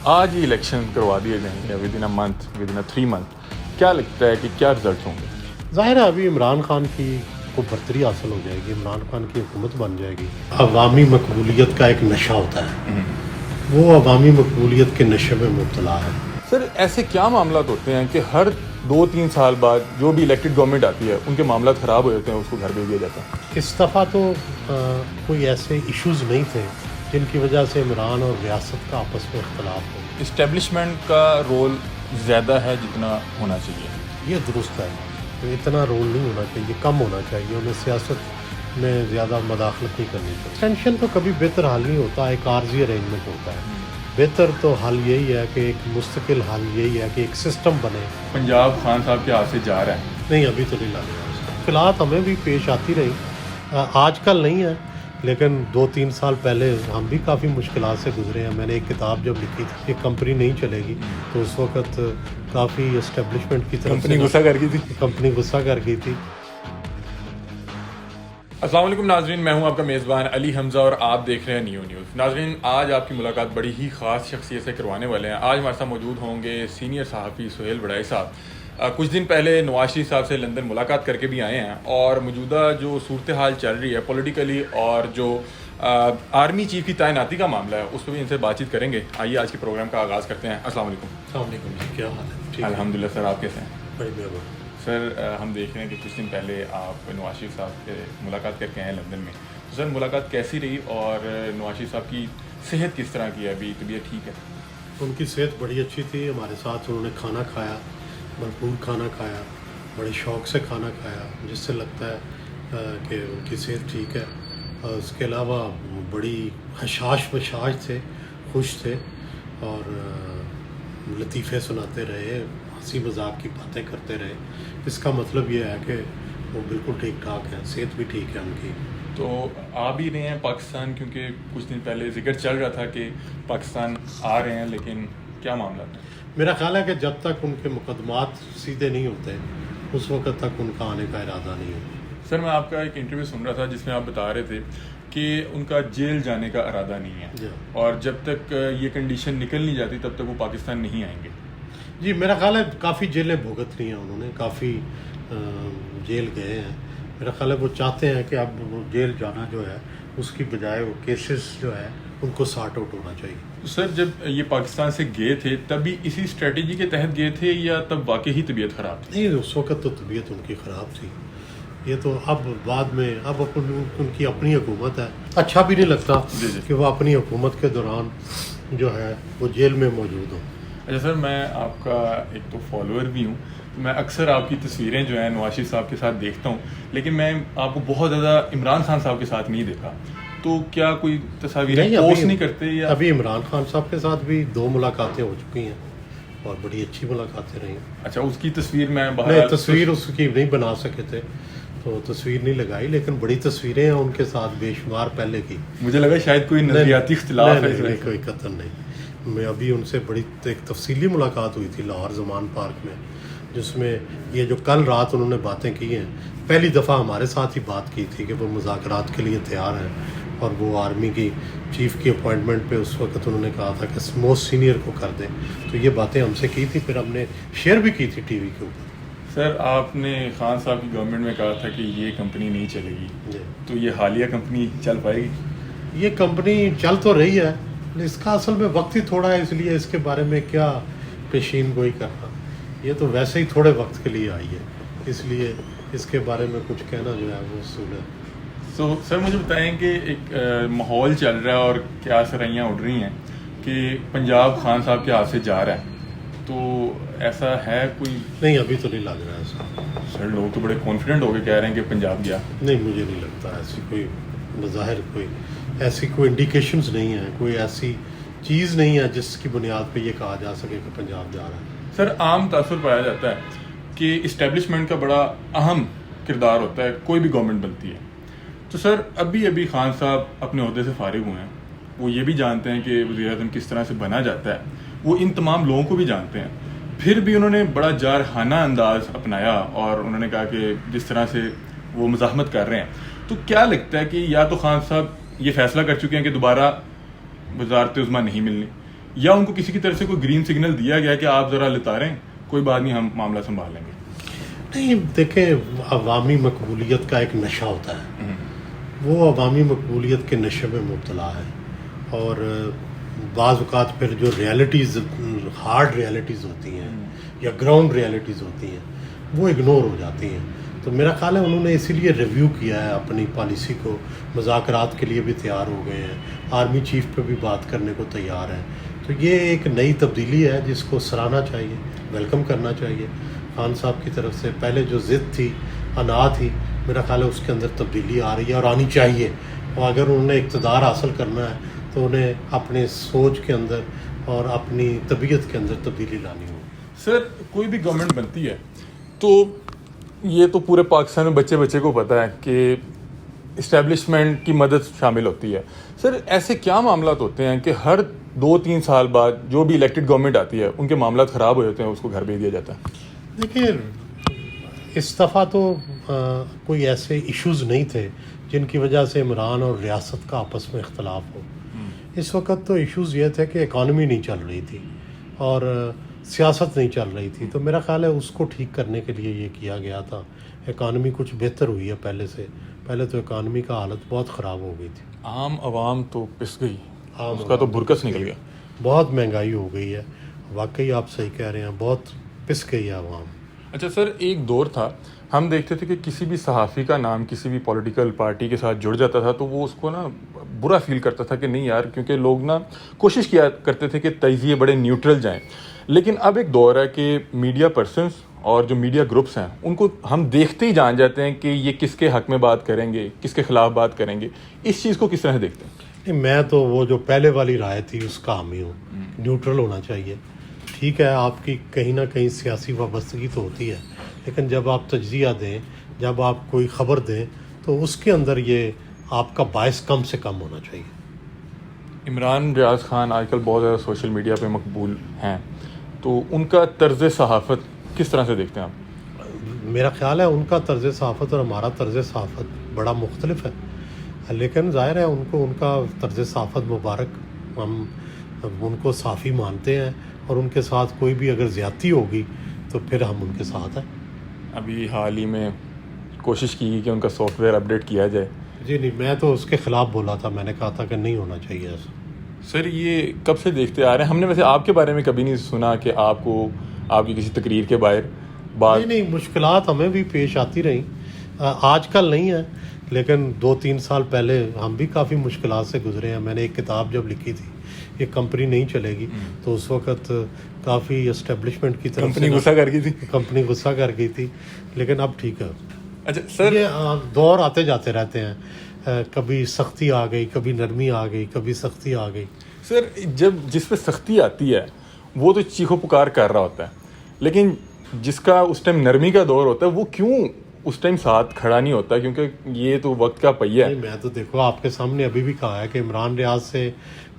آج ہی الیکشن کروا دیے جائیں گے with in a month with in a 3 month، کیا لگتا ہے کہ کیا رزلٹ ہوں گے؟ ظاہر ہے ابھی عمران خان کی کو برتری حاصل ہو جائے گی، عمران خان کی حکومت بن جائے گی۔ عوامی مقبولیت کا ایک نشہ ہوتا ہے، وہ عوامی مقبولیت کے نشے میں مبتلا ہے۔ سر ایسے کیا معاملات ہوتے ہیں کہ ہر 2-3 سال بعد جو بھی الیکٹڈ گورنمنٹ آتی ہے ان کے معاملات خراب ہو جاتے ہیں، اس کو گھر بھیج دیا جاتا ہے؟ اس دفعہ تو کوئی ایسے ایشوز نہیں تھے جن کی وجہ سے عمران اور ریاست کا آپس میں اختلاف ہو۔ اسٹیبلشمنٹ کا رول زیادہ ہے جتنا ہونا چاہیے؟ یہ درست ہے، اتنا رول نہیں ہونا چاہیے، کم ہونا چاہیے، انہیں سیاست میں زیادہ مداخلت نہیں کرنی چاہیے۔ ٹینشن تو کبھی بہتر حل نہیں ہوتا، ایک عارضی ارینجمنٹ ہوتا ہے۔ بہتر تو حل یہی ہے کہ ایک مستقل حل یہی ہے کہ ایک سسٹم بنے۔ پنجاب خان صاحب کے ہاتھ سے جا رہا ہے؟ نہیں، ابھی تو نہیں لگ رہا اس کا۔ مشکلات ہمیں بھی پیش آتی رہی، آج کل نہیں ہے لیکن 2-3 سال پہلے ہم بھی کافی مشکلات سے گزرے ہیں۔ میں نے ایک کتاب جب لکھی تھی کہ کمپنی نہیں چلے گی، تو اس وقت کافی اسٹیبلشمنٹ کی طرف کمپنی غصہ کر گئی تھی؟ کمپنی غصہ کر گئی تھی۔ السلام علیکم ناظرین، میں ہوں آپ کا میزبان علی حمزہ اور آپ دیکھ رہے ہیں نیو نیوز۔ ناظرین، آج آپ کی ملاقات بڑی ہی خاص شخصیت سے کروانے والے ہیں۔ آج ہمارے ساتھ موجود ہوں گے سینئر صحافی سہیل بڑائی صاحب۔ کچھ دن پہلے نواز شریف صاحب سے لندن ملاقات کر کے بھی آئے ہیں، اور موجودہ جو صورتحال چل رہی ہے پولیٹیکلی اور جو آرمی چیف کی تعیناتی کا معاملہ ہے، اس پہ بھی ان سے بات چیت کریں گے۔ آئیے آج کے پروگرام کا آغاز کرتے ہیں۔ السلام علیکم۔ السلام علیکم جی، کیا حال ہے؟ ٹھیک ہے، الحمدللہ سر، آپ کیسے ہیں؟ بڑی مہربانی۔ سر ہم دیکھ رہے ہیں کہ کچھ دن پہلے آپ نواز شریف صاحب سے ملاقات کر کے آئے ہیں لندن میں، تو سر ملاقات کیسی رہی اور نواز شریف صاحب کی صحت کس طرح کی ہے؟ ابھی طبیعت ٹھیک ہے؟ ان کی صحت بڑی اچھی تھی، ہمارے ساتھ انہوں نے کھانا کھایا، بھرپور کھانا کھایا، بڑے شوق سے کھانا کھایا، جس سے لگتا ہے کہ ان کی صحت ٹھیک ہے۔ اور اس کے علاوہ بڑی حشاش بشاش تھے، خوش تھے، اور لطیفے سناتے رہے، ہنسی مذاق کی باتیں کرتے رہے۔ اس کا مطلب یہ ہے کہ وہ بالکل ٹھیک ٹھاک ہیں، صحت بھی ٹھیک ہے ان کی۔ تو آ بھی رہے ہیں پاکستان، کیونکہ کچھ دن پہلے ذکر چل رہا تھا کہ پاکستان آ رہے ہیں، لیکن کیا معاملات ہیں؟ میرا خیال ہے کہ جب تک ان کے مقدمات سیدھے نہیں ہوتے اس وقت تک ان کا آنے کا ارادہ نہیں ہوتا۔ سر میں آپ کا ایک انٹرویو سن رہا تھا جس میں آپ بتا رہے تھے کہ ان کا جیل جانے کا ارادہ نہیں ہے، اور جب تک یہ کنڈیشن نکل نہیں جاتی تب تک وہ پاکستان نہیں آئیں گے۔ جی، میرا خیال ہے کافی جیلیں بھگت لی ہیں انہوں نے، کافی جیل گئے ہیں۔ میرا خیال ہے وہ چاہتے ہیں کہ اب وہ جیل جانا جو ہے اس کی بجائے وہ کیسز جو ہے ان کو سارٹ آؤٹ ہونا چاہیے۔ سر جب یہ پاکستان سے گئے تھے تب بھی اسی اسٹریٹجی کے تحت گئے تھے یا تب واقعی طبیعت خراب تھی؟ نہیں، اس وقت تو طبیعت ان کی خراب تھی، یہ تو اب بعد میں، اب ان کی اپنی حکومت ہے، اچھا بھی نہیں لگتا کہ وہ اپنی حکومت کے دوران جو ہے وہ جیل میں موجود ہوں۔ اچھا سر، میں آپ کا ایک تو فالوور بھی ہوں، تو میں اکثر آپ کی تصویریں جو ہیں نواز شریف صاحب کے ساتھ دیکھتا ہوں، لیکن میں آپ کو بہت زیادہ عمران خان صاحب کے ساتھ نہیں دیکھا، تو کیا کوئی تصاویریں پوسٹ نہیں کرتے یا؟ ابھی عمران خان صاحب کے ساتھ بھی 2 ملاقاتیں ہو چکی ہیں اور بڑی اچھی ملاقاتیں رہی۔ اچھا، اس کی تصویر میں نہیں، تصویر اس کی نہیں بنا سکے تھے تو تصویر نہیں لگائی، لیکن بڑی تصویریں ہیں ان کے ساتھ بے شمار پہلے کی۔ مجھے لگا شاید کوئی نظریاتی اختلاف ہے۔ نہیں، کوئی قطع نہیں۔ میں ابھی ان سے بڑی ایک تفصیلی ملاقات ہوئی تھی لاہور زمان پارک میں، جس میں یہ جو کل رات انہوں نے باتیں کی ہیں، پہلی دفعہ ہمارے ساتھ ہی بات کی تھی کہ وہ مذاکرات کے لیے تیار ہیں، اور وہ آرمی کی چیف کی اپوائنٹمنٹ پہ اس وقت انہوں نے کہا تھا کہ موسٹ سینئر کو کر دیں، تو یہ باتیں ہم سے کی تھی، پھر ہم نے شیئر بھی کی تھی ٹی وی کے اوپر۔ سر آپ نے خان صاحب کی گورنمنٹ میں کہا تھا کہ یہ کمپنی نہیں چلے گی، تو یہ حالیہ کمپنی چل پائے گی؟ یہ کمپنی چل تو رہی ہے، اس کا اصل میں وقت ہی تھوڑا ہے، اس لیے اس کے بارے میں کیا پیشین گوئی کرنا، یہ تو ویسے ہی تھوڑے وقت کے لیے آئی ہے، اس لیے اس کے بارے میں کچھ کہنا جو ہے وہ اصول ہے۔ تو سر مجھے بتائیں کہ ایک ماحول چل رہا ہے اور کیا سرائیاں اڑ رہی ہیں کہ پنجاب خان صاحب کے ہاتھ سے جا رہا ہے، تو ایسا ہے کوئی؟ نہیں، ابھی تو نہیں لگ رہا ہے ایسا۔ سر لوگ تو بڑے کانفیڈنٹ ہو کے کہہ رہے ہیں کہ پنجاب گیا۔ نہیں، مجھے نہیں لگتا ایسی کوئی بظاہر کوئی ایسی کوئی انڈیکیشنز نہیں ہیں، کوئی ایسی چیز نہیں ہے جس کی بنیاد پہ یہ کہا جا سکے کہ پنجاب جا رہا ہے۔ سر عام تاثر پایا جاتا ہے کہ اسٹیبلشمنٹ کا بڑا اہم کردار ہوتا ہے کوئی بھی گورنمنٹ بنتی ہے، تو سر ابھی خان صاحب اپنے عہدے سے فارغ ہوئے ہیں، وہ یہ بھی جانتے ہیں کہ وزیر اعظم کس طرح سے بنا جاتا ہے، وہ ان تمام لوگوں کو بھی جانتے ہیں، پھر بھی انہوں نے بڑا جارحانہ انداز اپنایا اور انہوں نے کہا کہ جس طرح سے وہ مزاحمت کر رہے ہیں، تو کیا لگتا ہے کہ یا تو خان صاحب یہ فیصلہ کر چکے ہیں کہ دوبارہ وزارت عظمیٰ نہیں ملنی، یا ان کو کسی کی طرف سے کوئی گرین سگنل دیا گیا کہ آپ ذرا لتاریں، کوئی بات نہیں، ہم معاملہ سنبھال لیں گے؟ نہیں، دیکھیں، عوامی مقبولیت کا ایک نشہ ہوتا ہے، وہ عوامی مقبولیت کے نشے میں مبتلا ہے، اور بعض اوقات پھر جو ریالٹیز، ہارڈ ریالٹیز ہوتی ہیں یا گراؤنڈ ریالٹیز ہوتی ہیں، وہ اگنور ہو جاتی ہیں. تو میرا خیال ہے انہوں نے اسی لیے ریویو کیا ہے اپنی پالیسی کو، مذاکرات کے لیے بھی تیار ہو گئے ہیں، آرمی چیف پہ بھی بات کرنے کو تیار ہیں. تو یہ ایک نئی تبدیلی ہے جس کو سراہنا چاہیے، ویلکم کرنا چاہیے. خان صاحب کی طرف سے پہلے جو ضد تھی، انا تھی، میرا خیال ہے اس کے اندر تبدیلی آ رہی ہے اور آنی چاہیے. اور اگر انہوں نے اقتدار حاصل کرنا ہے تو انہیں اپنے سوچ کے اندر اور اپنی طبیعت کے اندر تبدیلی لانی ہوگی. سر، کوئی بھی گورنمنٹ بنتی ہے تو یہ تو پورے پاکستان میں بچے بچے کو پتہ ہے کہ اسٹیبلشمنٹ کی مدد شامل ہوتی ہے. سر، ایسے کیا معاملات ہوتے ہیں کہ ہر 2-3 سال بعد جو بھی الیکٹڈ گورنمنٹ آتی ہے ان کے معاملات خراب ہو جاتے ہیں، اس کو گھر بھیج دیا جاتا ہے؟ دیکھیے، اس دفعہ تو کوئی ایسے ایشوز نہیں تھے جن کی وجہ سے عمران اور ریاست کا آپس میں اختلاف ہو. اس وقت تو ایشوز یہ تھے کہ اکانومی نہیں چل رہی تھی اور سیاست نہیں چل رہی تھی. تو میرا خیال ہے اس کو ٹھیک کرنے کے لیے یہ کیا گیا تھا. اکانومی کچھ بہتر ہوئی ہے پہلے سے. پہلے تو اکانومی کا حالت بہت خراب ہو گئی تھی. عام عوام تو پس گئی، اس کا تو برکس نکل گیا. بہت مہنگائی ہو گئی ہے، واقعی آپ صحیح کہہ رہے ہیں، بہت پس گئی ہے عوام. اچھا سر، ایک دور تھا ہم دیکھتے تھے کہ کسی بھی صحافی کا نام کسی بھی پولیٹیکل پارٹی کے ساتھ جڑ جاتا تھا تو وہ اس کو نا برا فیل کرتا تھا کہ نہیں یار، کیونکہ لوگ نا کوشش کیا کرتے تھے کہ تجزیے بڑے نیوٹرل جائیں. لیکن اب ایک دور ہے کہ میڈیا پرسنس اور جو میڈیا گروپس ہیں ان کو ہم دیکھتے ہی جان جاتے ہیں کہ یہ کس کے حق میں بات کریں گے، کس کے خلاف بات کریں گے. اس چیز کو کس طرح دیکھتے ہیں؟ میں تو وہ جو پہلے والی رائے تھی اس کا حامی ہوں. نیوٹرل ہونا چاہیے. ٹھیک ہے، آپ کی کہیں نہ کہیں سیاسی وابستگی تو ہوتی ہے، لیکن جب آپ تجزیہ دیں، جب آپ کوئی خبر دیں تو اس کے اندر یہ آپ کا باعث کم سے کم ہونا چاہیے. عمران ریاض خان آج کل بہت زیادہ سوشل میڈیا پہ مقبول ہیں، تو ان کا طرز صحافت کس طرح سے دیکھتے ہیں آپ؟ میرا خیال ہے ان کا طرز صحافت اور ہمارا طرز صحافت بڑا مختلف ہے، لیکن ظاہر ہے ان کو ان کا طرز صحافت مبارک، ہم ان کو صافی مانتے ہیں اور ان کے ساتھ کوئی بھی اگر زیادتی ہوگی تو پھر ہم ان کے ساتھ ہیں. ابھی حال ہی میں کوشش کی گئی کہ ان کا سافٹ ویئر اپڈیٹ کیا جائے. جی نہیں، میں تو اس کے خلاف بولا تھا. میں نے کہا تھا کہ نہیں ہونا چاہیے ایسا. سر، یہ کب سے دیکھتے آ رہے ہیں؟ ہم نے ویسے آپ کے بارے میں کبھی نہیں سنا کہ آپ کو آپ کی کسی تقریر کے باہر بات. نہیں، مشکلات ہمیں بھی پیش آتی رہیں. آج کل نہیں ہے، لیکن 2-3 سال پہلے ہم بھی کافی مشکلات سے گزرے ہیں. میں نے ایک کتاب جب لکھی تھی، یہ کمپنی نہیں چلے گی، تو اس وقت کافی اسٹیبلشمنٹ کی طرف کمپنی غصہ کر گئی تھی. کمپنی غصہ کر گئی تھی، لیکن اب ٹھیک ہے. اچھا سر، یہ دور آتے جاتے رہتے ہیں. کبھی سختی آ گئی، کبھی نرمی آ گئی، کبھی سختی آ گئی. سر جب جس پہ سختی آتی ہے وہ تو چیخو پکار کر رہا ہوتا ہے، لیکن جس کا اس ٹائم نرمی کا دور ہوتا ہے وہ کیوں اس ٹائم ساتھ کھڑا نہیں ہوتا؟ کیونکہ یہ تو وقت کا پہیہ ہے. میں تو دیکھو آپ کے سامنے ابھی بھی کہا ہے کہ عمران ریاض سے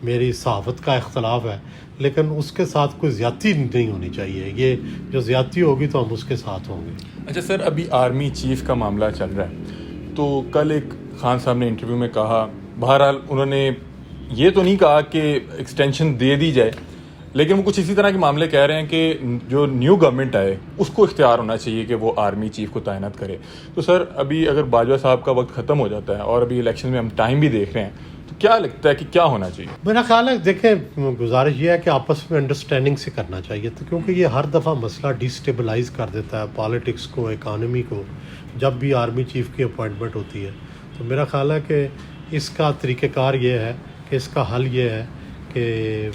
میری صحافت کا اختلاف ہے، لیکن اس کے ساتھ کوئی زیادتی نہیں ہونی چاہیے. یہ جو زیادتی ہوگی تو ہم اس کے ساتھ ہوں گے. اچھا سر، ابھی آرمی چیف کا معاملہ چل رہا ہے، تو کل ایک خان صاحب نے انٹرویو میں کہا، بہرحال انہوں نے یہ تو نہیں کہا کہ ایکسٹینشن دے دی جائے، لیکن وہ کچھ اسی طرح کے معاملے کہہ رہے ہیں کہ جو نیو گورنمنٹ آئے اس کو اختیار ہونا چاہیے کہ وہ آرمی چیف کو تعینات کرے. تو سر ابھی اگر باجوہ صاحب کا وقت ختم ہو جاتا ہے اور ابھی الیکشن میں ہم ٹائم بھی دیکھ رہے ہیں، تو کیا لگتا ہے کہ کیا ہونا چاہیے؟ میرا خیال ہے، دیکھیں، گزارش یہ ہے کہ آپس میں انڈرسٹینڈنگ سے کرنا چاہیے. تو کیونکہ یہ ہر دفعہ مسئلہ ڈیسٹیبلائز کر دیتا ہے پالیٹکس کو، اکانومی کو، جب بھی آرمی چیف کی اپوائنٹمنٹ ہوتی ہے. تو میرا خیال ہے کہ اس کا طریقہ کار یہ ہے کہ اس کا حل یہ ہے کہ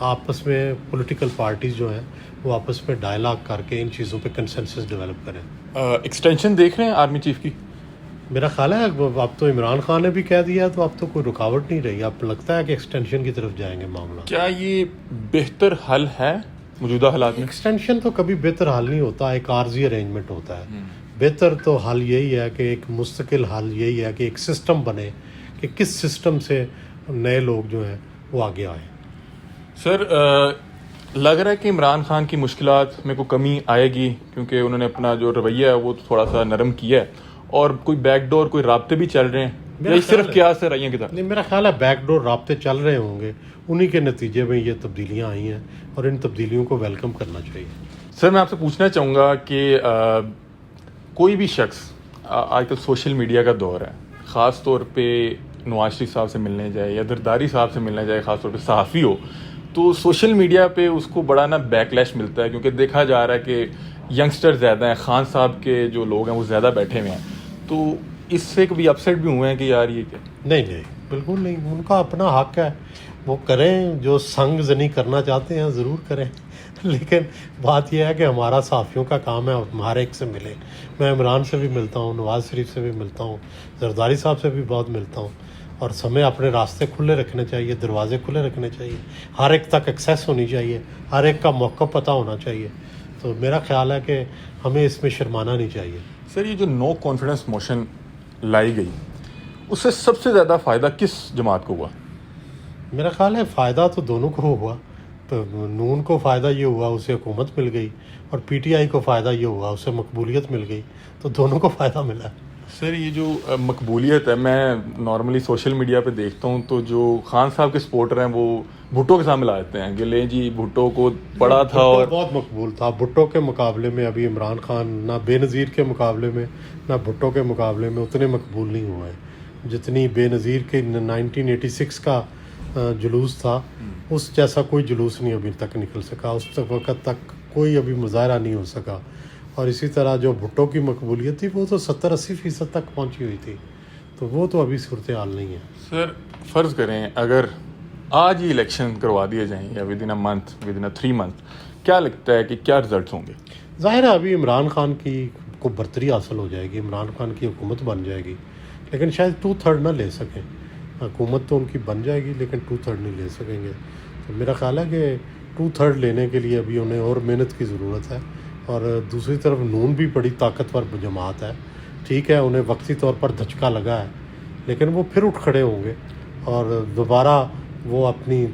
آپس میں پولیٹیکل پارٹیز جو ہیں وہ آپس میں ڈائلاگ کر کے ان چیزوں پہ کنسنسس ڈیولپ کریں. ایکسٹینشن دیکھ رہے ہیں آرمی چیف کی؟ میرا خیال ہے اب تو عمران خان نے بھی کہہ دیا تو اب تو کوئی رکاوٹ نہیں رہی. اب لگتا ہے کہ ایکسٹینشن کی طرف جائیں گے معاملہ. کیا یہ بہتر حل ہے موجودہ حالات میں؟ ایکسٹینشن تو کبھی بہتر حل نہیں ہوتا، ایک عارضی ارینجمنٹ ہوتا ہے. بہتر تو حل یہی ہے کہ ایک مستقل حل یہی ہے کہ ایک سسٹم بنے کہ کس سسٹم سے نئے لوگ جو ہیں وہ آگے آئیں. سر لگ رہا ہے کہ عمران خان کی مشکلات میں کوئی کمی آئے گی، کیونکہ انہوں نے اپنا جو رویہ ہے وہ تھوڑا سا نرم کیا ہے، اور کوئی بیک ڈور، کوئی رابطے بھی چل رہے ہیں یا صرف قیاس رائیوں کی طرف؟ نہیں، میرا خیال ہے بیک ڈور رابطے چل رہے ہوں گے، انہی کے نتیجے میں یہ تبدیلیاں آئی ہیں اور ان تبدیلیوں کو ویلکم کرنا چاہیے. سر میں آپ سے پوچھنا چاہوں گا کہ کوئی بھی شخص آج کل سوشل میڈیا کا دور ہے، خاص طور پہ نواز شریف صاحب سے ملنے جائے یا زرداری صاحب سے ملنے جائے، خاص طور پہ صحافی ہو، تو سوشل میڈیا پہ اس کو بڑا نا بیک لیش ملتا ہے، کیونکہ دیکھا جا رہا ہے کہ ینگسٹر زیادہ ہیں، خان صاحب کے جو لوگ ہیں وہ زیادہ بیٹھے ہوئے ہیں، تو اس سے کبھی اپسیٹ بھی ہوئے ہیں کہ یار یہ کیا؟ نہیں، بالکل نہیں، ان کا اپنا حق ہے، وہ کریں، جو سنگ زنی کرنا چاہتے ہیں ضرور کریں. لیکن بات یہ ہے کہ ہمارا صحافیوں کا کام ہے ہم ہر ایک سے ملیں. میں عمران سے بھی ملتا ہوں، نواز شریف سے بھی ملتا ہوں، زرداری صاحب سے بھی بہت ملتا ہوں، اور ہمیں اپنے راستے کھلے رکھنے چاہیے، دروازے کھلے رکھنے چاہیے، ہر ایک تک ایکسیس ہونی چاہیے، ہر ایک کا موقع پتہ ہونا چاہیے. تو میرا خیال ہے کہ ہمیں اس میں شرمانا نہیں چاہیے. سر یہ جو نو کانفیڈنس موشن لائی گئی، اس سے سب سے زیادہ فائدہ کس جماعت کو ہوا؟ میرا خیال ہے فائدہ تو دونوں کو ہوا. تو نون کو فائدہ یہ ہوا اسے حکومت مل گئی، اور پی ٹی آئی کو فائدہ یہ ہوا اسے مقبولیت مل گئی. تو دونوں کو فائدہ ملا. سر یہ جو مقبولیت ہے، میں نارملی سوشل میڈیا پہ دیکھتا ہوں تو جو خان صاحب کے سپورٹر ہیں وہ بھٹو کے ساتھ ملاتے ہیں کہ لیں جی بھٹو کو پڑا تھا، اور بہت مقبول تھا بھٹو کے مقابلے میں. ابھی عمران خان نہ بے نظیر کے مقابلے میں نہ بھٹو کے مقابلے میں اتنے مقبول نہیں ہوئے ہیں جتنی بے نظیر کے 1986 کا جلوس تھا. اس جیسا کوئی جلوس نہیں ابھی تک نکل سکا، اس وقت تک کوئی ابھی مظاہرہ نہیں ہو سکا. اور اسی طرح جو بھٹو کی مقبولیت تھی وہ تو 70-80% تک پہنچی ہوئی تھی. تو وہ تو ابھی صورتحال نہیں ہے. سر فرض کریں اگر آج ہی الیکشن کروا دیے جائیں یا with in a month, with in a 3 months، کیا لگتا ہے کہ کیا رزلٹس ہوں گے؟ ظاہر ہے ابھی عمران خان کی کو برتری حاصل ہو جائے گی، عمران خان کی حکومت بن جائے گی، لیکن شاید 2/3 نہ لے سکیں. حکومت تو ان کی بن جائے گی لیکن 2/3 نہیں لے سکیں گے. تو میرا خیال ہے کہ 2/3 لینے کے لیے ابھی انہیں اور محنت کی ضرورت ہے. اور دوسری طرف نون بھی بڑی طاقتور جماعت ہے. ٹھیک ہے انہیں وقتی طور پر دھچکا لگا ہے، لیکن وہ پھر اٹھ کھڑے ہوں گے اور دوبارہ وہ اپنی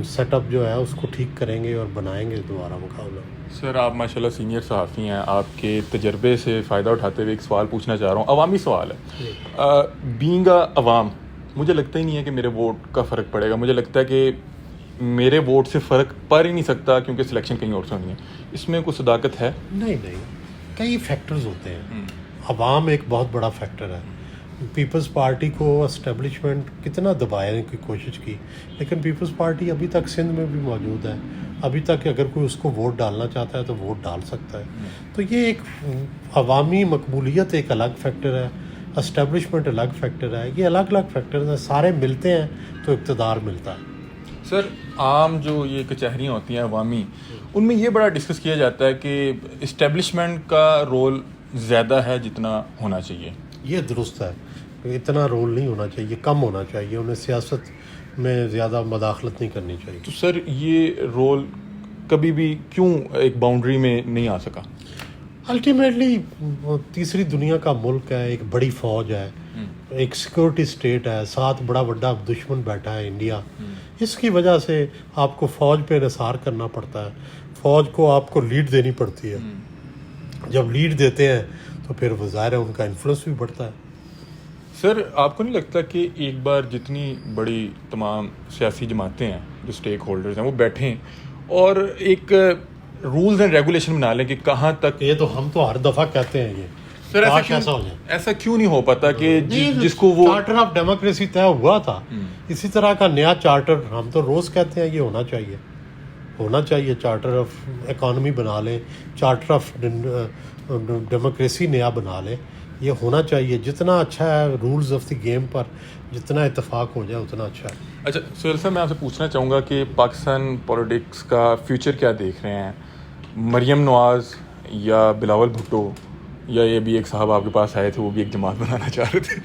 سیٹ اپ جو ہے اس کو ٹھیک کریں گے اور بنائیں گے دوبارہ مقابلہ. سر آپ ماشاءاللہ سینئر صحافی ہیں، آپ کے تجربے سے فائدہ اٹھاتے ہوئے ایک سوال پوچھنا چاہ رہا ہوں، عوامی سوال ہے. بینگ عوام، مجھے لگتا ہی نہیں ہے کہ میرے ووٹ کا فرق پڑے گا. مجھے لگتا ہے کہ میرے ووٹ سے فرق پڑ ہی نہیں سکتا کیونکہ سلیکشن کہیں اور سے ہونی ہے. اس میں کوئی صداقت ہے؟ نہیں، کئی فیکٹرز ہوتے ہیں. عوام ایک بہت بڑا فیکٹر ہے. پیپلز پارٹی کو اسٹیبلشمنٹ کتنا دبانے کی کوشش کی، لیکن پیپلز پارٹی ابھی تک سندھ میں بھی موجود ہے. ابھی تک اگر کوئی اس کو ووٹ ڈالنا چاہتا ہے تو ووٹ ڈال سکتا ہے. تو یہ ایک عوامی مقبولیت ایک الگ فیکٹر ہے، اسٹیبلشمنٹ الگ فیکٹر ہے. یہ الگ الگ فیکٹرز ہیں، سارے ملتے ہیں تو اقتدار ملتا ہے. سر عام جو یہ کچہریاں ہوتی ہیں عوامی، ان میں یہ بڑا ڈسکس کیا جاتا ہے کہ اسٹیبلشمنٹ کا رول زیادہ ہے جتنا ہونا چاہیے. یہ درست ہے، اتنا رول نہیں ہونا چاہیے، کم ہونا چاہیے. انہیں سیاست میں زیادہ مداخلت نہیں کرنی چاہیے. تو سر یہ رول کبھی بھی کیوں ایک باؤنڈری میں نہیں آ سکا؟ الٹیمیٹلی تیسری دنیا کا ملک ہے، ایک بڑی فوج ہے، ایک سیکورٹی اسٹیٹ ہے، ساتھ بڑا دشمن بیٹھا ہے انڈیا. اس کی وجہ سے آپ کو فوج پہ انحصار کرنا پڑتا ہے، فوج کو آپ کو لیڈ دینی پڑتی ہے. جب لیڈ دیتے ہیں تو پھر وہ ظاہر ہے ان کا انفلوئنس بھی بڑھتا ہے. سر آپ کو نہیں لگتا کہ ایک بار جتنی بڑی تمام سیاسی جماعتیں ہیں جو سٹیک ہولڈرز ہیں وہ بیٹھیں اور ایک رولز اینڈ ریگولیشن بنا لیں کہ کہاں تک؟ یہ تو ہم تو ہر دفعہ کہتے ہیں. یہ سر ایسا کیوں نہیں ہو پاتا کہ جس کو وہ چارٹر آف ڈیموکریسی طے ہوا تھا، اسی طرح کا نیا چارٹر ہم تو روز کہتے ہیں یہ ہونا چاہیے. چارٹر آف اکانومی بنا لیں، چارٹر آف ڈیموکریسی نیا بنا لیں. یہ ہونا چاہیے. جتنا اچھا ہے رولز آف دی گیم پر جتنا اتفاق ہو جائے اتنا اچھا ہے. اچھا سہیل صاحب میں آپ سے پوچھنا چاہوں گا کہ پاکستان پولیٹکس کا فیوچر کیا دیکھ رہے ہیں؟ مریم نواز یا بلاول بھٹو، یا یہ بھی ایک صاحب آپ کے پاس آئے تھے وہ بھی ایک جماعت بنانا چاہ رہے تھے؟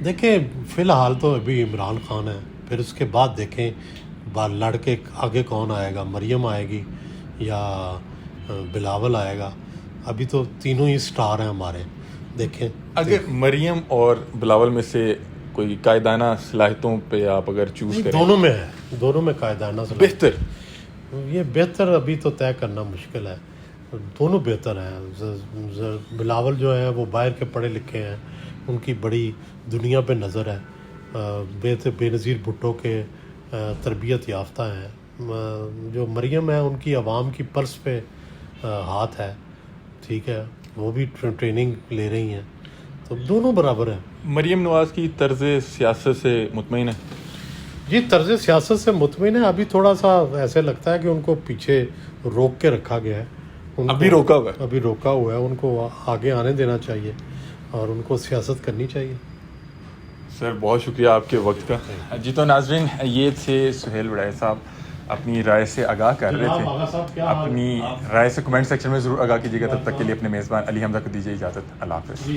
دیکھیں فی الحال تو ابھی عمران خان ہے، پھر اس کے بعد دیکھیں لڑ کے آگے کون آئے گا، مریم آئے گی یا بلاول آئے گا. ابھی تو تینوں ہی سٹار ہیں ہمارے. دیکھیں اگر مریم اور بلاول میں سے کوئی قائدانہ صلاحیتوں پہ آپ اگر چوز کریں؟ دونوں میں قائدانہ بہتر. یہ بہتر ابھی تو طے کرنا مشکل ہے. دونوں بہتر ہیں. بلاول جو ہے وہ باہر کے پڑھے لکھے ہیں، ان کی بڑی دنیا پہ نظر ہے، بے نظیر بھٹو کے تربیت یافتہ ہیں. جو مریم ہے ان کی عوام کی پرس پہ ہاتھ ہے، ٹھیک ہے، وہ بھی ٹریننگ لے رہی ہیں، تو دونوں برابر ہیں. مریم نواز کی طرز سیاست سے مطمئن ہے؟ جی طرز سیاست سے مطمئن ہے. ابھی تھوڑا سا ایسے لگتا ہے کہ ان کو پیچھے روک کے رکھا گیا ہے. ابھی روکا ہوا ہے؟ ابھی روکا ہوا ہے. ان کو آگے آنے دینا چاہیے اور ان کو سیاست کرنی چاہیے. سر بہت شکریہ آپ کے وقت کا. جی تو ناظرین، یہ تھے سہیل بڑائی صاحب، اپنی رائے سے آگاہ کر رہے تھے. اپنی رائے سے کمنٹ سیکشن میں ضرور آگاہ کیجیے گا. تب تک کے لیے اپنے میزبان علی حمزہ کو دیجیے اجازت. اللہ حافظ.